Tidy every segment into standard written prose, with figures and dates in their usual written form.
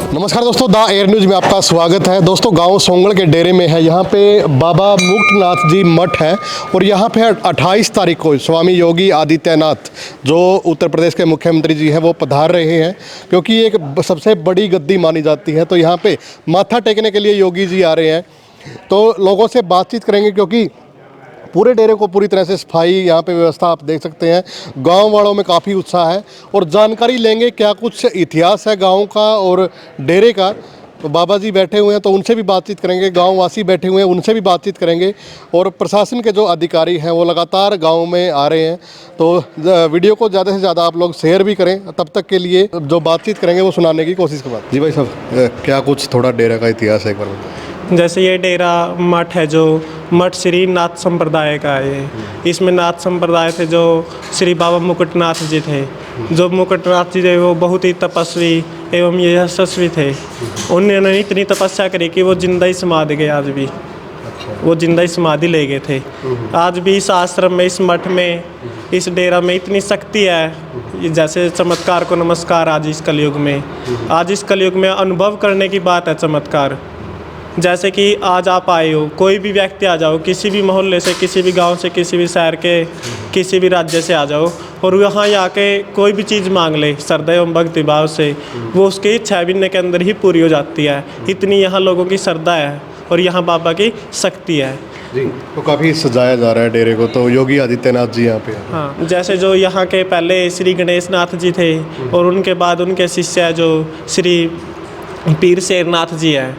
नमस्कार दोस्तों, the air news में आपका स्वागत है। दोस्तों, गांव सोंगड़ के डेरे में है। यहाँ पे बाबा मुक्तनाथ जी मठ है और यहाँ पे 28 तारीख को स्वामी योगी आदित्यनाथ जो उत्तर प्रदेश के मुख्यमंत्री जी हैं वो पधार रहे हैं, क्योंकि ये एक सबसे बड़ी गद्दी मानी जाती है। तो यहाँ पे माथा टेकने के लिए योगी जी आ रहे हैं। तो लोगों से बातचीत करेंगे, क्योंकि पूरे डेरे को पूरी तरह से सफाई यहाँ पे व्यवस्था आप देख सकते हैं। गांव वालों में काफ़ी उत्साह है और जानकारी लेंगे क्या कुछ इतिहास है गांव का और डेरे का। तो बाबा जी बैठे हुए हैं तो उनसे भी बातचीत करेंगे, गांव वासी बैठे हुए हैं उनसे भी बातचीत करेंगे, और प्रशासन के जो अधिकारी हैं वो लगातार गांव में आ रहे हैं। तो वीडियो को ज़्यादा से ज़्यादा आप लोग शेयर भी करें। तब तक के लिए जो बातचीत करेंगे वो सुनाने की कोशिश करें। जी भाई साहब, क्या कुछ थोड़ा डेरे का इतिहास है एक बार बताएं। जैसे ये डेरा मठ है, जो मठ श्री नाथ संप्रदाय का है। इसमें नाथ संप्रदाय थे जो श्री बाबा मुकुटनाथ जी थे। जो मुकुटनाथ जी थे वो बहुत ही तपस्वी एवं यशस्वी थे। उन्होंने इतनी तपस्या करी कि वो जिंदा ही समाधि गए। आज भी वो जिंदा ही समाधि ले गए थे। आज भी इस आश्रम में, इस मठ में, इस डेरा में इतनी शक्ति है। जैसे चमत्कार को नमस्कार। आज इस कलयुग में, आज इस कलयुग में अनुभव करने की बात है चमत्कार। जैसे कि आज आप आए हो, कोई भी व्यक्ति आ जाओ, किसी भी मोहल्ले से, किसी भी गांव से, किसी भी शहर के, किसी भी राज्य से आ जाओ और यहाँ आके कोई भी चीज़ मांग ले श्रद्धा एवं भक्ति भाव से, वो उसकी 6 महीने के अंदर ही पूरी हो जाती है। इतनी यहाँ लोगों की श्रद्धा है और यहाँ बाबा की शक्ति है जी। तो काफ़ी सजाया जा रहा है डेरे को। तो योगी आदित्यनाथ जी यहाँ पे हैं। हाँ, जैसे जो यहाँ के पहले श्री गणेश नाथ जी थे और उनके बाद उनके शिष्य जो श्री पीर शेरनाथ जी हैं,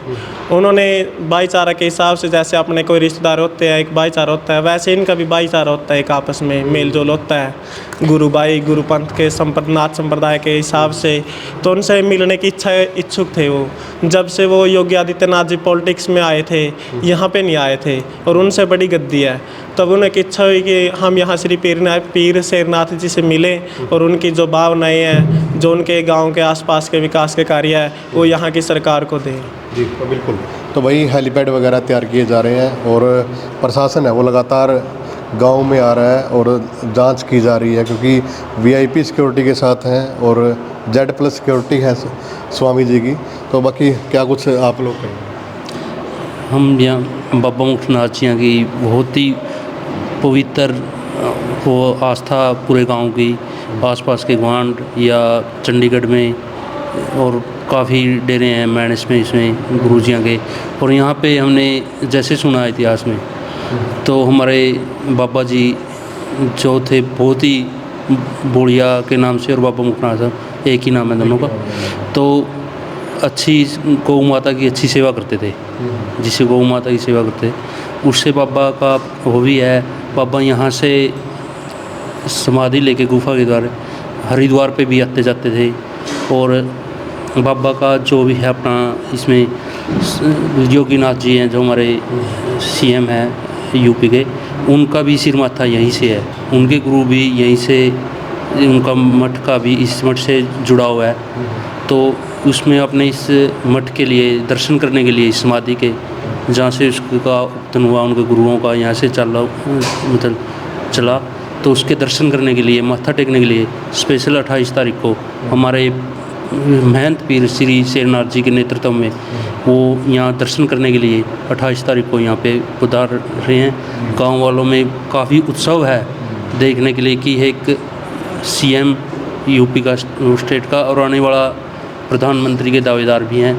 उन्होंने भाईचारा के हिसाब से, जैसे अपने कोई रिश्तेदार होते हैं एक भाईचारा होता है, वैसे इनका भी भाईचारा होता है, एक आपस में मेल जोल होता है। गुरु भाई गुरु पंथ के नाथ संप्रदाय के हिसाब से तो उनसे मिलने की इच्छुक थे वो। जब से वो योगी आदित्यनाथ जी पॉलिटिक्स में आए थे, यहाँ पे नहीं आए थे और उनसे बड़ी गद्दी है, तब उन्हें इच्छा हुई कि हम यहाँ श्री पीर शेरनाथ जी से मिलें और उनकी जो भावनाएँ हैं, जो उनके गाँव के आसपास के विकास के कार्य है, वो यहाँ की सरकार को दें। जी तो बिल्कुल। तो वही हेलीपैड वगैरह तैयार किए जा रहे हैं और प्रशासन है वो लगातार गांव में आ रहा है और जांच की जा रही है, क्योंकि वीआईपी सिक्योरिटी के साथ हैं और Z+ सिक्योरिटी है स्वामी जी की। तो बाकी क्या कुछ आप लोग कहेंगे? हम यहाँ बाबा मुक्तनाथ जी की बहुत ही पवित्र वो आस्था पूरे गांव की, आसपास के ग्वांड या चंडीगढ़ में और काफ़ी डेरे हैं मैंस में, इसमें गुरुजियाँ के। और यहाँ पे हमने जैसे सुना इतिहास में, तो हमारे बाबा जी जो थे बहुत ही बोड़िया के नाम से और बाबा मुक्तनाथ एक ही नाम है दोनों का। तो अच्छी गौ माता की अच्छी सेवा करते थे, जिसे गौ माता की सेवा करते, उससे बाबा का वो भी है। बाबा यहाँ से समाधि लेके गुफा के द्वारा हरिद्वार पे भी आते जाते थे। और बाबा का जो भी है अपना, इसमें योगीनाथ जी हैं जो हमारे CM हैं यूपी के, उनका भी सिर माथा यहीं से है। उनके गुरु भी यहीं से, उनका मठ का भी इस मठ से जुड़ा हुआ है। तो उसमें अपने इस मठ के लिए दर्शन करने के लिए, इस समाधि के जहाँ से उसका उत्पन्न हुआ, उनके गुरुओं का यहाँ से चला, तो उसके दर्शन करने के लिए, माथा टेकने के लिए स्पेशल 28 तारीख को हमारे महंत पीर श्री शेरनाथ जी के नेतृत्व में वो यहाँ दर्शन करने के लिए 28 तारीख को यहाँ पे पधार रहे हैं। गांव वालों में काफ़ी उत्सव है देखने के लिए कि एक CM यूपी का, स्टेट का, और आने वाला प्रधानमंत्री के दावेदार भी हैं,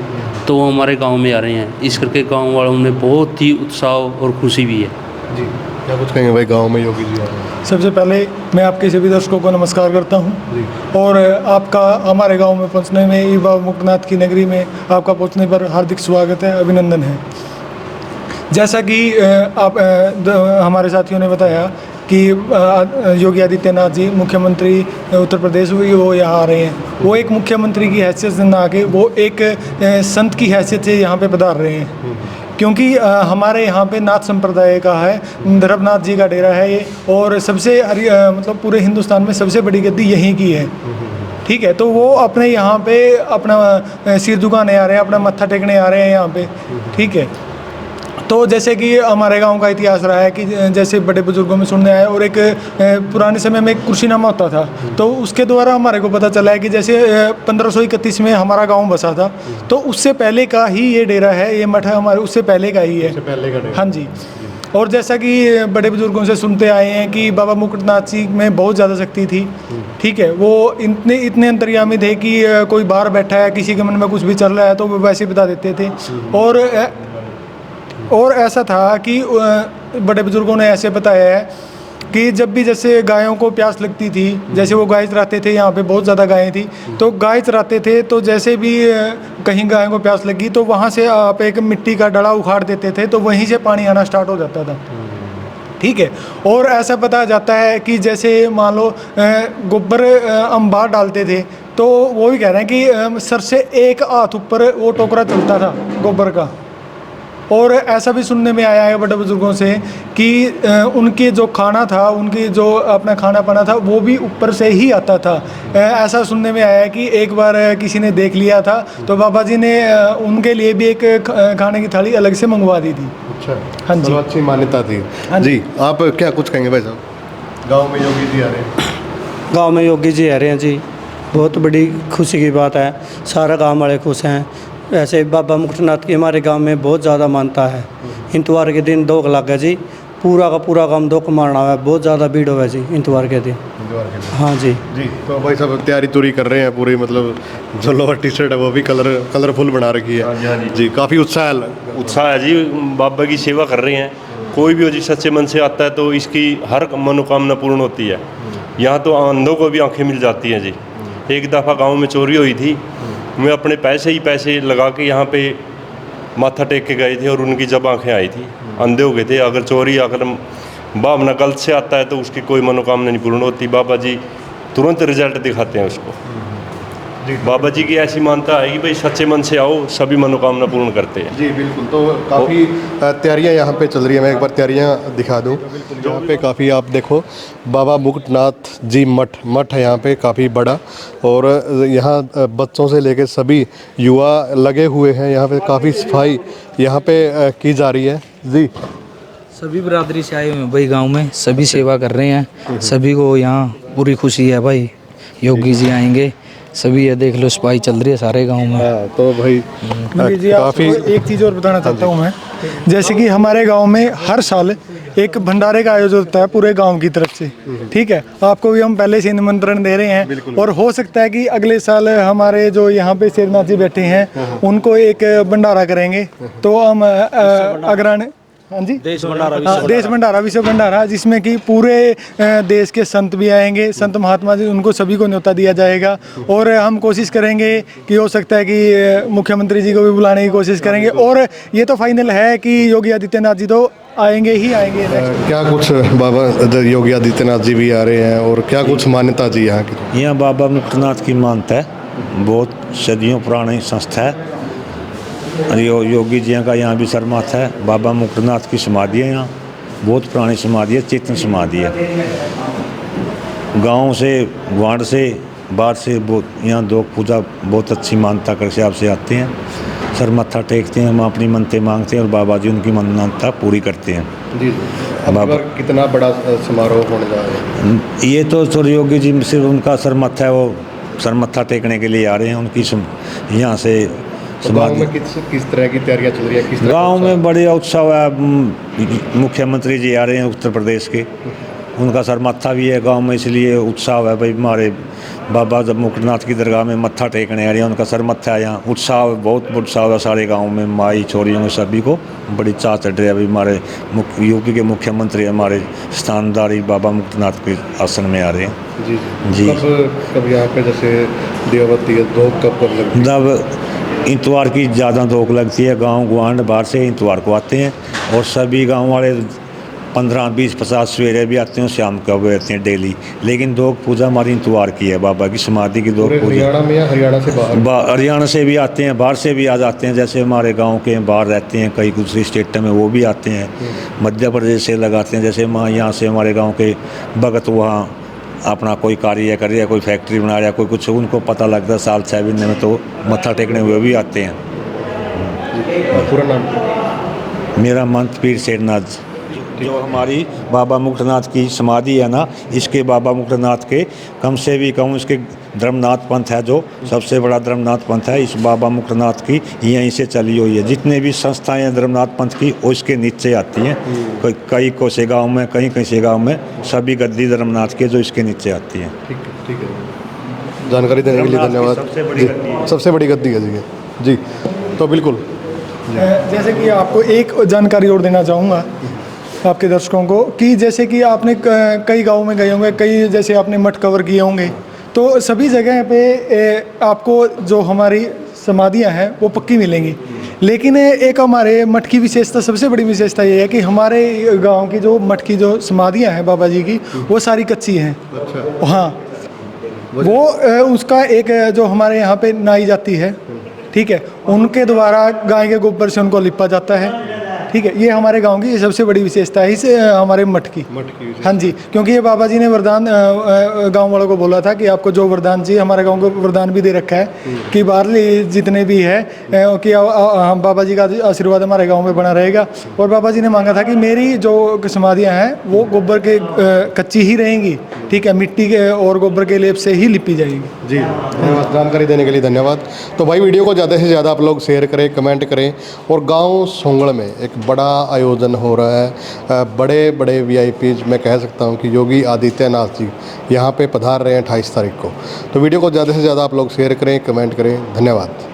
तो वो हमारे गांव में आ रहे हैं। इस करके गांव वालों में बहुत ही उत्साह और खुशी भी है। जी क्या कुछ कहेंगे भाई, गांव में योगी जी आ रहे हैं? सबसे पहले मैं आपके सभी दर्शकों को नमस्कार करता हूं और आपका हमारे गांव में पहुंचने में, बाबा मुक्तनाथ की नगरी में आपका पहुंचने पर हार्दिक स्वागत है, अभिनंदन है। जैसा कि आप हमारे साथियों ने बताया कि योगी आदित्यनाथ जी मुख्यमंत्री उत्तर प्रदेश हुई, वो यहाँ आ रहे हैं। वो एक मुख्यमंत्री की हैसियत से ना आके वो एक संत की हैसियत से यहाँ पे पधार रहे हैं, क्योंकि हमारे यहाँ पे नाथ संप्रदाय का है, धर्मनाथ जी का डेरा है ये, और सबसे मतलब पूरे हिंदुस्तान में सबसे बड़ी गद्दी यहीं की है। ठीक है, तो वो अपने यहाँ पे अपना सिर झुकाने आ रहे हैं, अपना मत्था टेकने आ रहे हैं यहाँ पे। ठीक है, तो जैसे कि हमारे गांव का इतिहास रहा है कि जैसे बड़े बुजुर्गों में सुनने आया, और एक पुराने समय में एक कुर्सीनामा होता था, तो उसके द्वारा हमारे को पता चला है कि जैसे 1531 में हमारा गांव बसा था, तो उससे पहले का ही ये डेरा है, ये मठ है हमारे, उससे पहले का ही है। पहले का हाँ जी। और जैसा कि बड़े बुजुर्गों से सुनते आए हैं कि बाबा मुकुटनाथ जी में बहुत ज़्यादा शक्ति थी, ठीक है, वो इतने अंतर्यामी थे कि कोई बाहर बैठा है, किसी के मन में कुछ भी चल रहा है तो वो वैसे बता देते थे। और ऐसा था कि बड़े बुजुर्गों ने ऐसे बताया है कि जब भी जैसे गायों को प्यास लगती थी, जैसे वो गाय चराते थे, यहाँ पे बहुत ज़्यादा गायें थी, तो गाय चराते थे, तो जैसे भी कहीं गायों को प्यास लगी तो वहाँ से आप एक मिट्टी का डला उखाड़ देते थे, तो वहीं से पानी आना स्टार्ट हो जाता था, ठीक है। और ऐसा बताया जाता है कि जैसे मान लो गोबर हम बाहर डालते थे, तो वो भी कह रहे हैं कि सर से एक हाथ ऊपर वो टोकरा चलता था गोबर का। और ऐसा भी सुनने में आया है बड़े बुजुर्गों से कि उनके जो खाना था, उनकी जो अपना खाना पाना था, वो भी ऊपर से ही आता था। ऐसा सुनने में आया है कि एक बार किसी ने देख लिया था, तो बाबा जी ने उनके लिए भी एक खाने की थाली अलग से मंगवा दी थी। अच्छा, हाँ जी। अच्छी मान्यता थी। हाँ जी। जी, आप क्या कुछ कहेंगे भाई साहब? गाँव में योगी जी आ रहे हैं। गांव में योगी जी आ रहे हैं जी, बहुत बड़ी खुशी की बात है, सारा गांव वाले खुश हैं। ऐसे बाबा मुकुटनाथ की हमारे गांव में बहुत ज़्यादा मानता है। इतवार के दिन दोक लग गया जी, पूरा का पूरा काम दोक मारना हुआ है, बहुत ज़्यादा भीड़ हुआ है जी इतवार के दिन। हाँ जी जी, तो भाई साहब तैयारी तुरी कर रहे हैं पूरी, मतलब जो लोअर टी शर्ट है वो भी कलरफुल बना रखी है। हाँ जी, हाँ जी। जी, काफ़ी उत्साह है जी, बाबा की सेवा कर रहे हैं। कोई भी हो जी सच्चे मन से आता है तो इसकी हर मनोकामना पूर्ण होती है। यहाँ तो अंधों को भी आंखें मिल जाती हैं जी। एक दफ़ा गांव में चोरी हुई थी, मैं अपने पैसे लगा के यहाँ पे माथा टेक के गए थे और उनकी जब आंखें आई थी, अंधे हो गए थे। अगर चोरी अगर भावना गलत से आता है तो उसकी कोई मनोकामना नहीं पूर्ण होती। बाबा जी तुरंत रिजल्ट दिखाते हैं उसको। बाबा जी की ऐसी मानता है कि भाई सच्चे मन से आओ, सभी मनोकामना पूर्ण करते हैं। जी बिल्कुल। तो काफ़ी तैयारियां यहाँ पे चल रही है। मैं एक बार तैयारियां दिखा दूँ। यहाँ पे काफ़ी आप देखो, बाबा मुकुटनाथ जी मठ है यहाँ पे, काफ़ी बड़ा, और यहाँ बच्चों से लेकर सभी युवा लगे हुए हैं। यहाँ पे काफ़ी सफाई यहाँ पे की जा रही है। जी, सभी बरादरी से आए हुए हैं भाई, गांव में सभी सेवा कर रहे हैं, सभी को यहाँ पूरी खुशी है भाई। योगी जी आएंगे, सभी ये देख लो सफाई चल रही है सारे गांव में। हाँ, तो भाई जी, काफ़ी आपको एक चीज़ और बताना चाहता हूँ मैं, जैसे कि हमारे गांव में हर साल एक भंडारे का आयोजन होता है पूरे गांव की तरफ से, ठीक है। आपको भी हम पहले से निमंत्रण दे रहे हैं, और हो सकता है कि अगले साल हमारे जो यहाँ पे शेरनाथ जी बैठे हैं उनको एक भंडारा करेंगे, तो हम अग्रणी, हाँ जी, देश भंडारा विश्व भंडारा, जिसमें कि पूरे देश के संत भी आएंगे, संत महात्मा जी, उनको सभी को न्योता दिया जाएगा। और हम कोशिश करेंगे कि हो सकता है कि मुख्यमंत्री जी को भी बुलाने की कोशिश करेंगे, और ये तो फाइनल है कि योगी आदित्यनाथ जी तो आएंगे ही आएंगे। क्या कुछ बाबा योगी आदित्यनाथ जी भी आ रहे हैं, और क्या कुछ मान्यता जी यहाँ की? यहाँ बाबा मुकुटनाथ की मानता है, बहुत सदियों पुरानी संस्था है। योगी जी का यहाँ भी सरमाथा है। बाबा मुकुटनाथ की समाधि है यहाँ, बहुत पुरानी समाधि है, चेतन समाधि है। गांव से, ग्वाड़ से, बाहर से बहुत यहाँ लोग पूजा बहुत अच्छी मानता कर हिसाब से आते हैं, सर मत्था टेकते हैं, हम अपनी मनते मांगते हैं और बाबा जी उनकी मान्यता पूरी करते हैं। जी, बाबा कितना बड़ा समारोह होने जा रहा है? ये तो सर योगी जी सिर्फ उनका सर मत्था है, वो सर मत्था टेकने के लिए आ रहे हैं। उनकी यहाँ से गाँव में किस तरह की तैयारियां चल रही है? किस तरह गाँव में बड़े उत्सव है। मुख्यमंत्री जी आ रहे हैं उत्तर प्रदेश के, उनका सर मत्था भी है गांव में, इसलिए उत्साह है भाई। हमारे बाबा जब मुकुटनाथ की दरगाह में मत्था टेकने आ रहे हैं, उनका सर मत्था है यहाँ। उत्साह बहुत उत्साह है सारे गांव में, माई छोरियों में सभी को बड़ी चाह चढ़ रही है भाई। हमारे यूपी के मुख्यमंत्री हमारे स्थानदारी बाबा मुकुटनाथ के आसन में आ रहे हैं। जी जी। कब यहाँ पे जैसे देवती है, दो कब लगती है? जब इतवार की ज़्यादा धोख लगती है, गांव गुआंढ बाहर से इतवार को आते हैं, और सभी गांव वाले 15, 20, 50 सवेरे भी आते हैं, शाम को भी आते हैं डेली। लेकिन दो पूजा हमारी इतवार की है, बाबा की समाधि की दो पूजा। हरियाणा में या हरियाणा से बाहर? हरियाणा से भी आते हैं, बाहर से भी आ जाते हैं। जैसे हमारे गांव के बाहर रहते हैं कई दूसरी स्टेट में, वो भी आते हैं। मध्य प्रदेश से लगाते हैं, जैसे यहाँ से हमारे गाँव के भगत वहाँ अपना कोई कार्य कर रहा है, कोई फैक्ट्री बना रहा है, कोई कुछ, उनको पता लगता है साल 6 महीने में, तो मत्था टेकने हुए भी आते हैं। पूरा नाम? मेरा मंत्र पीर शेरनाथ जी। जो हमारी बाबा मुक्तनाथ की समाधि है ना, इसके बाबा मुक्तनाथ के कम से भी कम इसके धर्मनाथ पंथ है, जो सबसे बड़ा धर्मनाथ पंथ है, इस बाबा मुक्तनाथ की यहीं से चली हुई है। जितने भी संस्थाएं हैं धर्मनाथ पंथ की वो इसके नीचे आती हैं। कई कोसे गांव में, कहीं कहीं गांव में सभी गद्दी धर्मनाथ के जो इसके नीचे आती हैं। ठीक है, जानकारी देने के लिए धन्यवाद। सबसे बड़ी जी, गद्दी है। सबसे बड़ी गद्दी है जी ये। जी, तो बिल्कुल जैसे कि आपको एक जानकारी और देना चाहूँगा आपके दर्शकों को कि जैसे कि आपने कई गाँव में गए होंगे, कई जैसे आपने मठ कवर किए होंगे, तो सभी जगह पे आपको जो हमारी समाधियाँ हैं वो पक्की मिलेंगी। लेकिन एक हमारे मठ की विशेषता, सबसे बड़ी विशेषता ये है कि हमारे गांव की जो मठ की जो समाधियाँ हैं बाबा जी की, वो सारी कच्ची हैं। हाँ, वो उसका एक जो हमारे यहाँ पे नाई जाती है, ठीक है, उनके द्वारा गाय के गोबर से उनको लिपा जाता है। ठीक है, ये हमारे गांव की सबसे बड़ी विशेषता है इस हमारे मठ की। हाँ जी, क्योंकि ये बाबा जी ने वरदान गांव वालों को बोला था कि आपको जो वरदान चाहिए, हमारे गांव को वरदान भी दे रखा है कि बाहरले जितने भी है कि हम बाबा जी का आशीर्वाद हमारे गांव में बना रहेगा। और बाबा जी ने मांगा था कि मेरी जो समाधियाँ हैं वो गोबर के कच्ची ही रहेंगी, ठीक है, मिट्टी के और गोबर के लेप से ही लिपी जाएगी। जी, धन्यवाद, जानकारी देने के लिए धन्यवाद। तो भाई वीडियो को ज़्यादा से ज़्यादा आप लोग शेयर करें, कमेंट करें। और गांव सोंगड़ में एक बड़ा आयोजन हो रहा है, बड़े बड़े वीआईपीज मैं कह सकता हूं कि योगी आदित्यनाथ जी यहाँ पे पधार रहे हैं 28 तारीख को। तो वीडियो को ज़्यादा से ज़्यादा आप लोग शेयर करें, कमेंट करें। धन्यवाद।